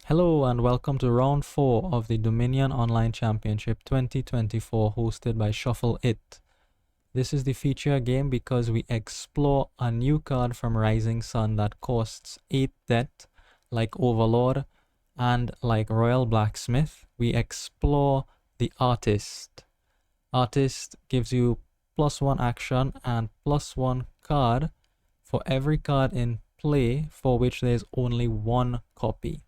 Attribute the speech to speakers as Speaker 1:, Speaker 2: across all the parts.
Speaker 1: Hello and welcome to round 4 of the Dominion Online Championship 2024 hosted by Shuffle It. This is the feature game because we explore a new card from Rising Sun that costs 8 debt, like Overlord, and like Royal Blacksmith. We explore the Artist. Artist gives you +1 action and +1 card for every card in play for which there's only one copy.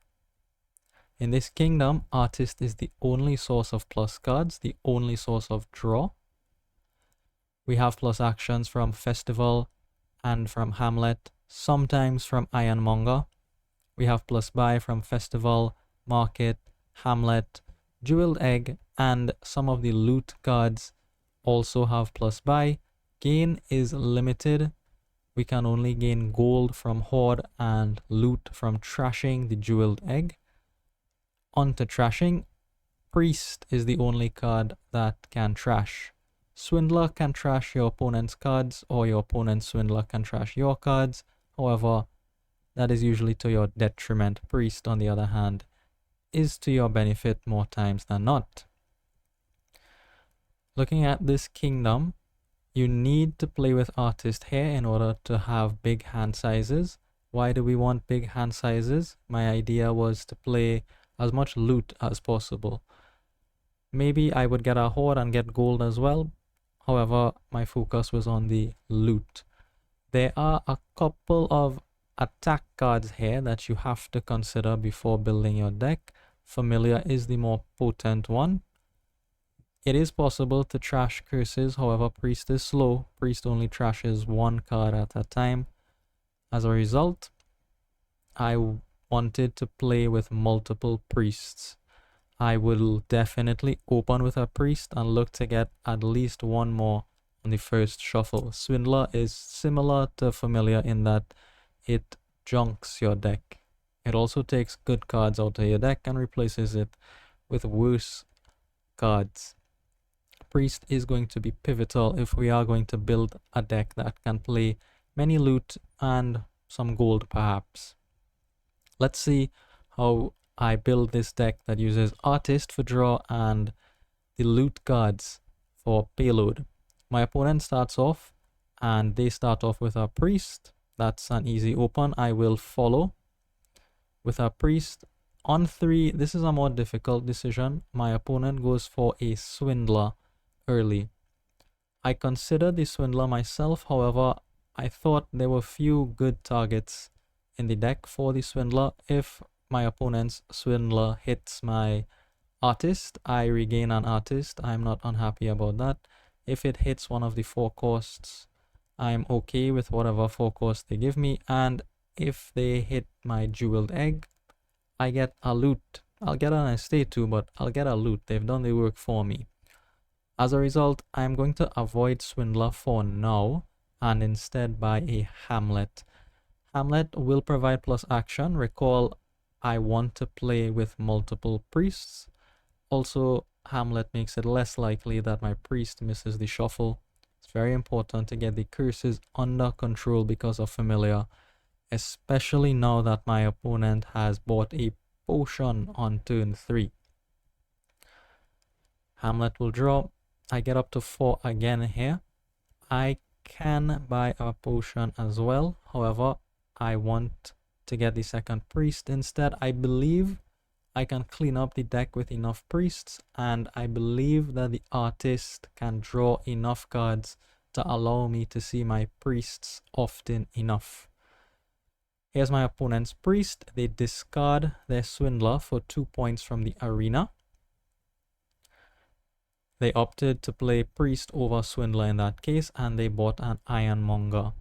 Speaker 1: In this kingdom, Artist is the only source of plus cards, the only source of draw. We have plus actions from Festival and from Hamlet, sometimes from Ironmonger. We have plus buy from Festival, Market, Hamlet, Jeweled Egg, and some of the loot cards also have plus buy. Gain is limited. We can only gain gold from Horde and loot from trashing the Jeweled Egg. On to trashing. Priest is the only card that can trash. Swindler can trash your opponent's cards, or your opponent's Swindler can trash your cards. However, that is usually to your detriment. Priest, on the other hand, is to your benefit more times than not. Looking at this kingdom, you need to play with Artist here in order to have big hand sizes. Why do we want big hand sizes? My idea was to play as much loot as possible. Maybe I would get a Horde and get gold as well. However, my focus was on the loot. There are a couple of attack cards here that you have to consider before building your deck. Familiar is the more potent one. It is possible to trash curses, however, Priest is slow. Priest only trashes one card at a time. As a result, I wanted to play with multiple priests. I will definitely open with a priest and look to get at least one more on the first shuffle. Swindler is similar to Familiar in that it junks your deck. It also takes good cards out of your deck and replaces it with worse cards. Priest is going to be pivotal if we are going to build a deck that can play many loot and some gold perhaps. Let's see how I build this deck that uses Artist for draw and the loot cards for payload. My opponent starts off and they start off with a priest. That's an easy open. I will follow with a priest. On 3, this is a more difficult decision. My opponent goes for a Swindler early. I considered the Swindler myself, however, I thought there were few good targets in the deck for the Swindler. If my opponent's Swindler hits my Artist, I regain an Artist. I'm not unhappy about that. If it hits one of the 4 costs, I'm okay with whatever 4 costs they give me. And if they hit my Jeweled Egg, I get a loot. I'll get an estate too, but I'll get a loot. They've done the work for me. As a result, I'm going to avoid Swindler for now and instead buy a Hamlet. Hamlet will provide plus action. Recall, I want to play with multiple priests. Also, Hamlet makes it less likely that my priest misses the shuffle. It's very important to get the curses under control because of Familiar, especially now that my opponent has bought a potion on turn 3. Hamlet will draw. I get up to 4 again here. I can buy a potion as well. However, I want to get the second priest instead. I believe I can clean up the deck with enough priests, and I believe that the Artist can draw enough cards to allow me to see my priests often enough. Here's my opponent's priest. They discard their Swindler for 2 points from the arena. They opted to play priest over Swindler in that case, and they bought an Ironmonger.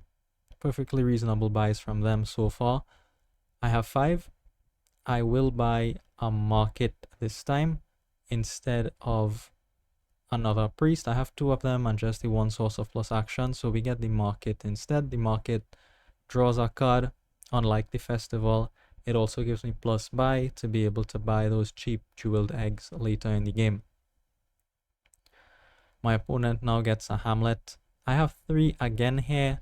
Speaker 1: Perfectly reasonable buys from them so far. I have 5. I will buy a Market this time instead of another priest. I have 2 of them and just the 1 source of plus action, so we get the Market instead. The Market draws a card. Unlike the Festival, it also gives me plus buy to be able to buy those cheap Jeweled Eggs later in the game. My opponent now gets a Hamlet. I have 3 again here.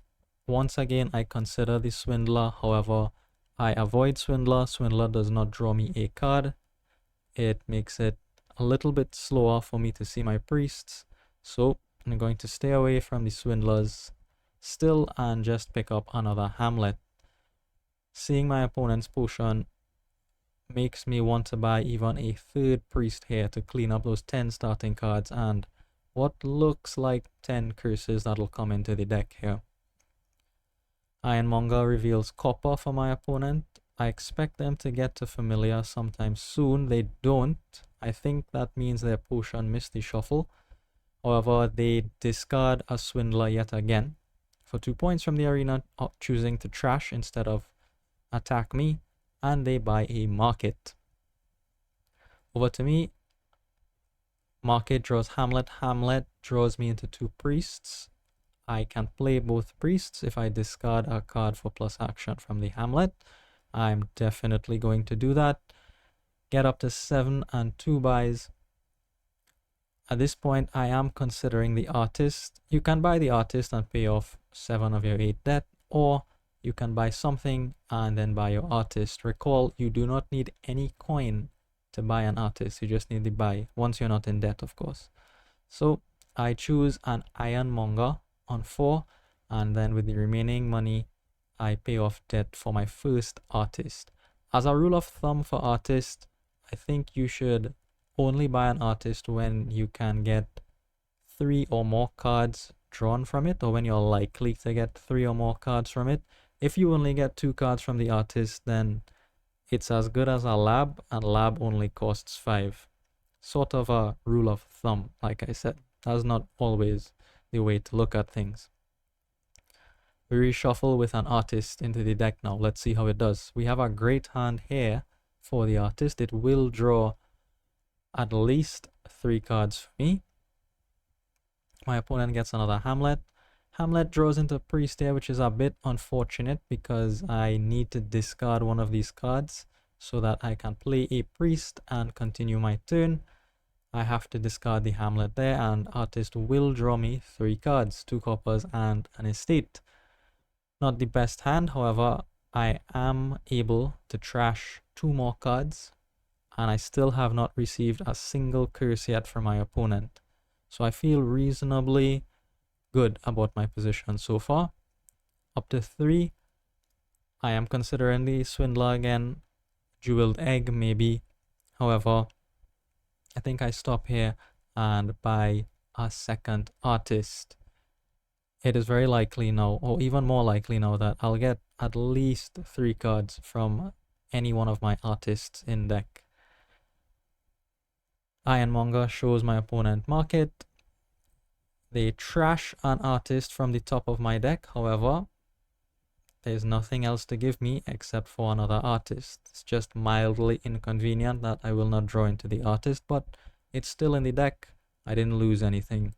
Speaker 1: Once again, I consider the Swindler. However, I avoid Swindler. Swindler does not draw me a card. It makes it a little bit slower for me to see my priests. So I'm going to stay away from the Swindlers still and just pick up another Hamlet. Seeing my opponent's potion makes me want to buy even a third priest here to clean up those 10 starting cards and what looks like 10 curses that'll come into the deck here. Ironmonger reveals Copper for my opponent. I expect them to get to Familiar sometime soon. They don't. I think that means their potion missed the shuffle. However, they discard a Swindler yet again for 2 points from the arena, choosing to trash instead of attack me, and they buy a Market. Over to me. Market draws Hamlet. Hamlet draws me into 2 priests. I can play both priests if I discard a card for plus action from the Hamlet. I'm definitely going to do that. Get up to 7 and 2 buys. At this point, I am considering the Artist. You can buy the Artist and pay off 7 of your 8 debt, or you can buy something and then buy your Artist. Recall, you do not need any coin to buy an Artist. You just need to buy, once you're not in debt, of course. So I choose an Ironmonger on 4, and then with the remaining money, I pay off debt for my first Artist. As a rule of thumb for Artist, I think you should only buy an Artist when you can get 3 or more cards drawn from it, or when you're likely to get 3 or more cards from it. If you only get 2 cards from the Artist, then it's as good as a Lab, and Lab only costs 5. Sort of a rule of thumb, like I said. That's not always the way to look at things. We reshuffle with an Artist into the deck now. Let's see how it does. We have a great hand here for the Artist. It will draw at least 3 cards for me. My opponent gets another Hamlet. Hamlet draws into Priest here, which is a bit unfortunate because I need to discard one of these cards so that I can play a Priest and continue my turn. I have to discard the Hamlet there, and Artist will draw me 3 cards, 2 coppers and an estate. Not the best hand, however, I am able to trash 2 more cards, and I still have not received a single curse yet from my opponent. So I feel reasonably good about my position so far. Up to 3. I am considering the Swindler again. Jeweled Egg maybe. However, I think I stop here and buy a second Artist. It is very likely now, or even more likely now, that I'll get at least 3 cards from any one of my Artists in deck. Ironmonger shows my opponent Market. They trash an Artist from the top of my deck. However, there's nothing else to give me except for another Artist. It's just mildly inconvenient that I will not draw into the Artist, but it's still in the deck. I didn't lose anything.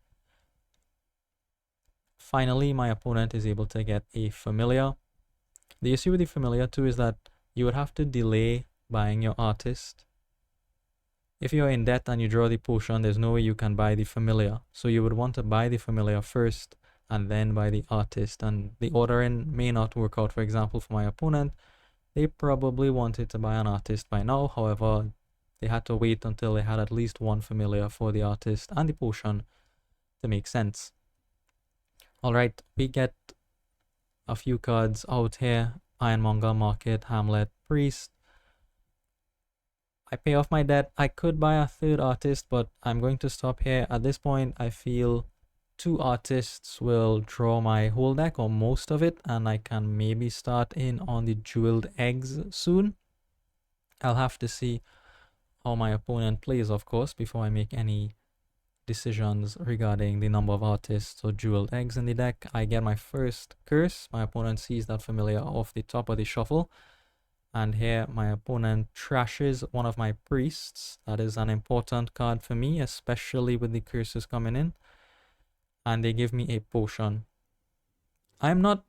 Speaker 1: Finally, my opponent is able to get a Familiar. The issue with the Familiar too is that you would have to delay buying your Artist. If you're in debt and you draw the potion, there's no way you can buy the Familiar. So you would want to buy the Familiar first and then buy the Artist. And the ordering may not work out. For example, for my opponent, they probably wanted to buy an Artist by now. However, they had to wait until they had at least 1 Familiar for the Artist and the potion to make sense. Alright, we get a few cards out here. Ironmonger, Market, Hamlet, Priest. I pay off my debt. I could buy a 3rd Artist, but I'm going to stop here. At this point, I feel 2 Artists will draw my whole deck, or most of it, and I can maybe start in on the Jeweled Eggs soon. I'll have to see how my opponent plays, of course, before I make any decisions regarding the number of Artists or Jeweled Eggs in the deck. I get my first curse. My opponent sees that Familiar off the top of the shuffle. And here my opponent trashes one of my priests. That is an important card for me, especially with the curses coming in. And they give me a potion. I'm not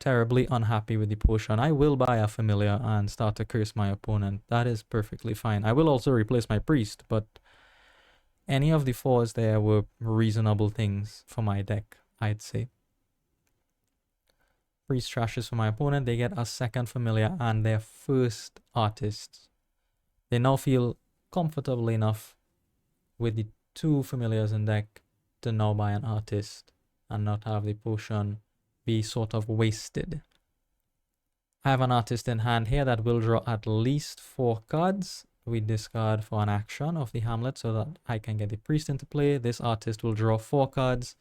Speaker 1: terribly unhappy with the potion. I will buy a Familiar and start to curse my opponent. That is perfectly fine. I will also replace my priest, but any of the 4s there were reasonable things for my deck, I'd say. priest trashes for my opponent, they get a second familiar and their first artist. They now feel comfortable enough with the 2 familiars in deck to now buy an artist and not have the potion be sort of wasted. I have an artist in hand here that will draw at least 4 cards. We discard for an action of the Hamlet so that I can get the priest into play. This artist will draw 4 cards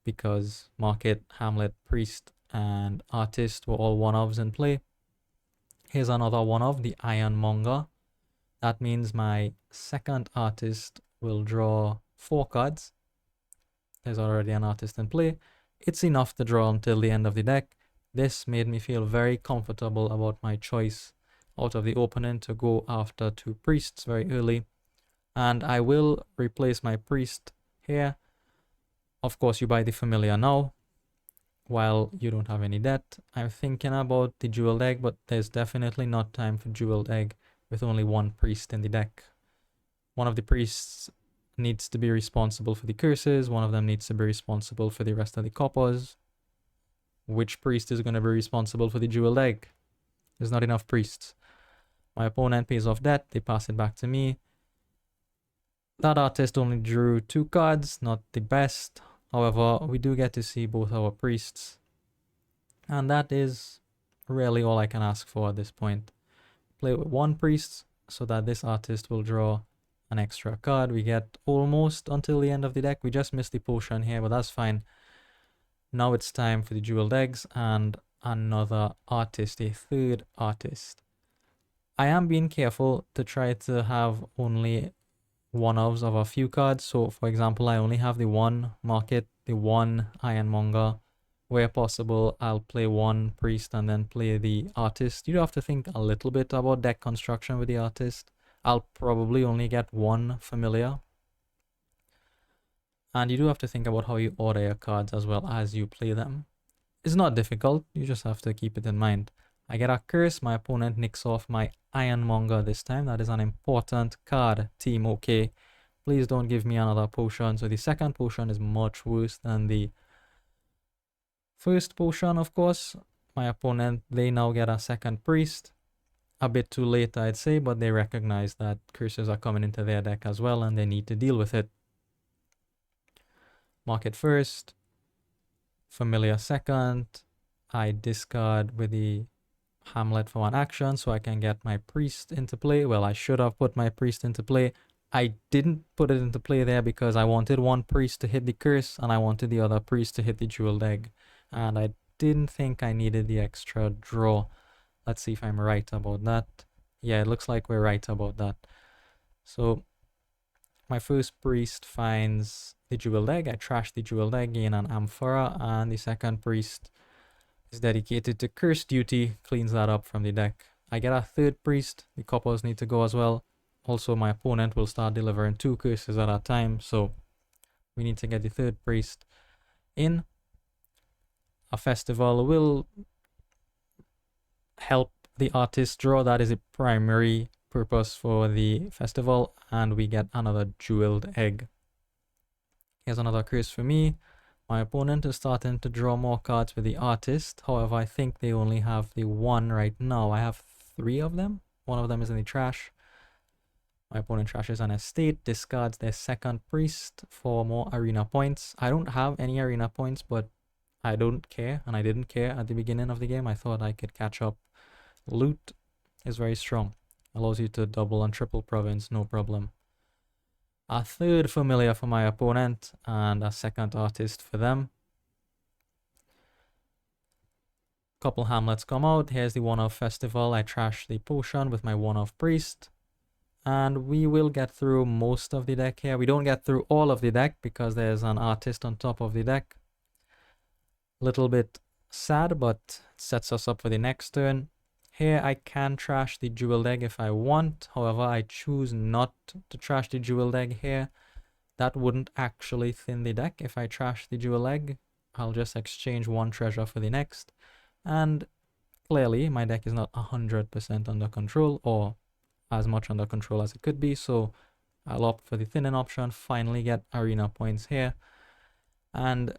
Speaker 1: because Market, Hamlet, Priest, and Artist were all 1-ofs in play. Here's another 1-of, the Ironmonger. That means my second artist will draw 4 cards. There's already an artist in play. It's enough to draw until the end of the deck. This made me feel very comfortable about my choice out of the opening to go after 2 priests very early. And I will replace my priest here. Of course, you buy the familiar now while you don't have any debt. I'm thinking about the jeweled egg, but there's definitely not time for jeweled egg with only 1 priest in the deck. One of the priests needs to be responsible for the curses. One of them needs to be responsible for the rest of the coppers. Which priest is going to be responsible for the jeweled egg? There's not enough priests. My opponent pays off debt. They pass it back to me. That artist only drew 2 cards, not the best. However, we do get to see both our priests. And that is really all I can ask for at this point. Play with 1 priest so that this artist will draw an extra card. We get almost until the end of the deck. We just missed the potion here, but that's fine. Now it's time for the jeweled eggs and another artist, a 3rd artist. I am being careful to try to have only 1-ofs of a few cards. So for example, I only have the 1 Market, the 1 Ironmonger. Where possible, I'll play 1 priest and then play the artist. You have to think a little bit about deck construction with the artist. I'll probably only get 1 familiar. And you do have to think about how you order your cards as well as you play them. It's not difficult, you just have to keep it in mind. I get a curse, my opponent nicks off my Ironmonger this time. That is an important card, TeamOkay. Please don't give me another potion. So the second potion is much worse than the first potion, of course. My opponent, they now get a second priest. A bit too late, I'd say, but they recognize that curses are coming into their deck as well and they need to deal with it. Market first, familiar second. I discard with the Hamlet for 1 action so I can get my priest into play. Well, I should have put my priest into play. I didn't put it into play there because I wanted 1 priest to hit the curse and I wanted the other priest to hit the jeweled egg. And I didn't think I needed the extra draw. Let's see if I'm right about that. Yeah, it looks like we're right about that. So my first priest finds the jeweled egg. I trash the jeweled egg, gain an amphora, and the second priest is dedicated to curse duty, cleans that up from the deck. I get a 3rd priest. The coppers need to go as well. Also, my opponent will start delivering 2 curses at a time, so we need to get the 3rd priest in. A festival will help the artist draw. That is a primary purpose for the festival, and we get another jeweled egg. Here's another curse for me. My opponent is starting to draw more cards with the artist. However, I think they only have the 1 right now. I have 3 of them. 1 of them is in the trash. My opponent trashes an estate, discards their second priest for more arena points. I don't have any arena points, but I don't care, and I didn't care at the beginning of the game. I thought I could catch up. Loot is very strong. Allows you to double and triple province, no problem. A 3rd familiar for my opponent and a 2nd artist for them. Couple Hamlets come out. Here's the 1-of festival. I trash the potion with my 1-of priest. And we will get through most of the deck here. We don't get through all of the deck because there's an artist on top of the deck. Little bit sad, but it sets us up for the next turn. Here I can trash the jeweled egg if I want. However, I choose not to trash the jeweled egg here. That wouldn't actually thin the deck if I trash the jeweled egg. I'll just exchange 1 treasure for the next. And clearly my deck is not 100% under control, or as much under control as it could be. So I'll opt for the thinning option, finally get arena points here. And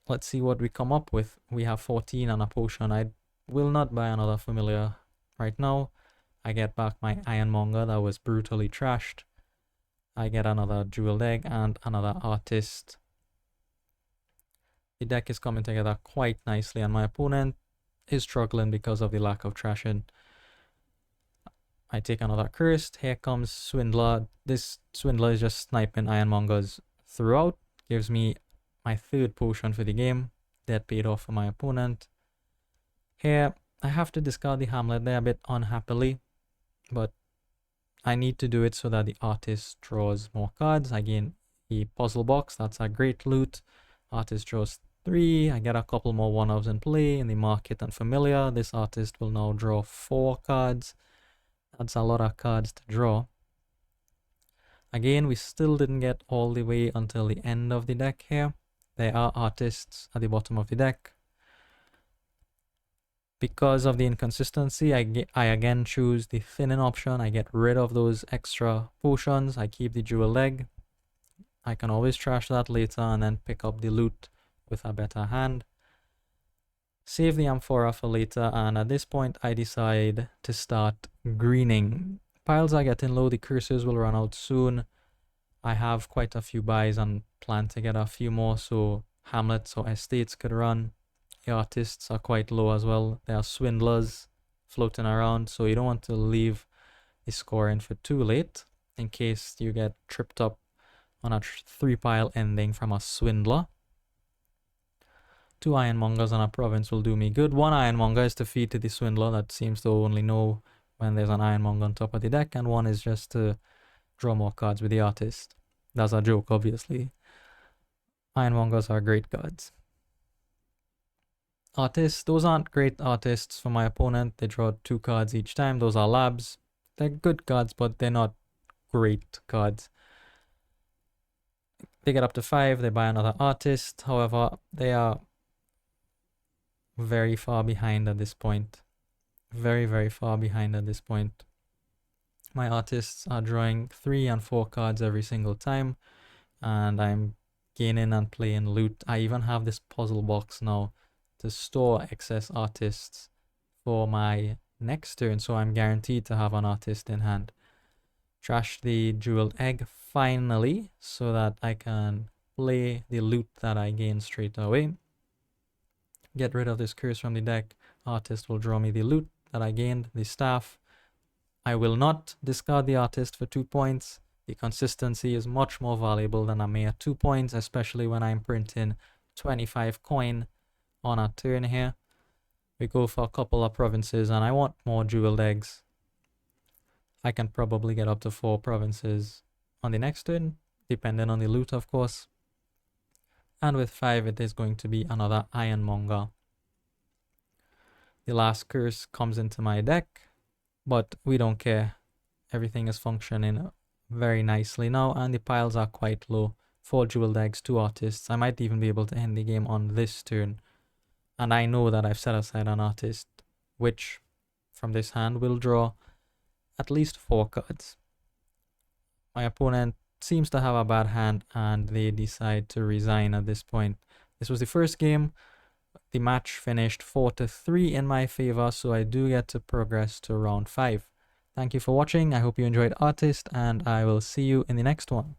Speaker 1: Let's see what we come up with. We have 14 and a potion. I will not buy another familiar right now. I get back my Ironmonger that was brutally trashed. I get another jeweled egg and another artist. The deck is coming together quite nicely, and my opponent is struggling because of the lack of trashing. I take another cursed. Here comes Swindler. This Swindler is just sniping Ironmongers throughout. Gives me my third potion for the game. That paid off for my opponent. Here, I have to discard the Hamlet there a bit unhappily, but I need to do it so that the artist draws more cards. I gain the puzzle box. That's a great loot. Artist draws 3. I get a couple more 1-ofs in play in the market and familiar. This artist will now draw 4 cards. That's a lot of cards to draw. Again, we still didn't get all the way until the end of the deck here. There are artists at the bottom of the deck. Because of the inconsistency, I again choose the thinning option. I get rid of those extra potions. I keep the jewel leg. I can always trash that later and then pick up the loot with a better hand. Save the amphora for later, and at this point I decide to start greening. Piles are getting low, the curses will run out soon. I have quite a few buys and plan to get a few more, so hamlets or estates could run. The artists are quite low as well. There are swindlers floating around, so you don't want to leave the scoring for too late in case you get tripped up on a 3-pile ending from a swindler. 2 ironmongers and a province will do me good. 1 ironmonger is to feed to the swindler that seems to only know when there's an ironmonger on top of the deck, and 1 is just to draw more cards with the artist. That's a joke, obviously. Ironmongers are great cards. Artists, those aren't great artists for my opponent. They draw 2 cards each time. Those are labs. They're good cards, but they're not great cards. They get up to 5, they buy another artist. However, they are very far behind at this point. Very, very far behind at this point. My artists are drawing 3 and 4 cards every single time, and I'm gaining and playing loot. I even have this puzzle box now to store excess artists for my next turn, so I'm guaranteed to have an artist in hand. Trash the jeweled egg finally, so that I can play the loot that I gain straight away. Get rid of this curse from the deck. Artist will draw me the loot that I gained, the staff. I will not discard the artist for 2 points. The consistency is much more valuable than a mere 2 points, especially when I'm printing 25 coin on a turn here. We go for a couple of provinces, and I want more jeweled eggs. I can probably get up to 4 provinces on the next turn, depending on the loot, of course. And with 5, it is going to be another ironmonger. The last curse comes into my deck, but we don't care. Everything is functioning very nicely now, and the piles are quite low. 4 jeweled eggs, 2 artists. I might even be able to end the game on this turn. And I know that I've set aside an artist, which from this hand will draw at least 4 cards. My opponent seems to have a bad hand, and they decide to resign at this point. This was the first game. The match finished 4-3 in my favor, so I do get to progress to round 5. Thank you for watching. I hope you enjoyed Artist, and I will see you in the next one.